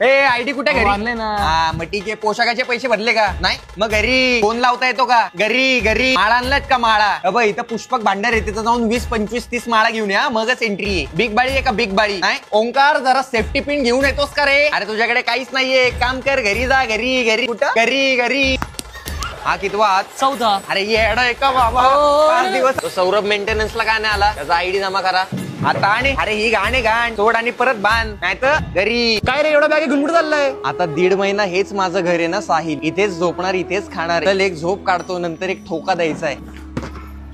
ए ID कुठे घरी आणले ना. हा मग ठीक आहे. पोशाखाचे पैसे भरले का? नाही मग घरी फोन लावता येतो का? घरी माळा आणलात का? माळा अब इथं पुष्पक भांडार आहे, तिथं जाऊन 20, 25, 30 माळा घेऊन या, मगच एंट्री आहे. बिग बाळी आहे का? बिग बाळी नाही. ओंकार जरा सेफ्टी पिन घेऊन येतोस का रे? अरे तुझ्याकडे काहीच नाहीये, काम कर, घरी जा. घरी कुठं? घरी. हा कितवा आज? 14. अरे येड आहे का बाबा? 5 दिवस. तो सौरभ मेंटेनन्सला का नाही आला? त्याचा आयडी जमा करा आता. आणि अरे ही गाणे गाण सोड आणि परत बांध, नाही तर घरी. काय रे एवढा बॅग घेऊन कुठे चाललाय? आता 1.5 महिना हेच माझं घर आहे ना साहिल. इथेच झोपणार, इथेच खाणार. चल एक झोप काढतो, नंतर एक ठोका द्यायचा आहे.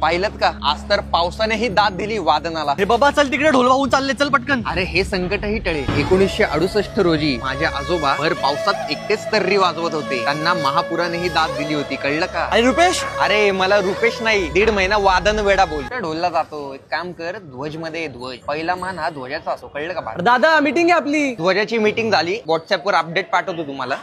पाहिलं का? आज तर पावसानेही दाद दिली वादनाला. हे बाबा चल तिकडे ढोल वाहून चालले, चल पटकन. अरे हे संकटही टळे. 1968 रोजी माझे आजोबा भर पावसात एकटेच तर्री वाजवत होते. त्यांना महापुरानेही दाद दिली होती, कळलं का? अरे रुपेश, अरे मला रुपेश नाही, 1.5 महिना वादन वेडा बोल. ढोलला जातो. एक काम कर, ध्वज मध्ये ध्वज. पहिला मान हा ध्वजाचा असो, कळलं का? दादा मीटिंग आहे आपली. ध्वजाची मीटिंग झाली. व्हॉट्सअपवर अपडेट पाठवतो तुम्हाला.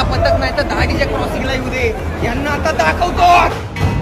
पथक नाही तर 10 क्रॉसिंगला येऊ दे. यांना आता दाखवतो.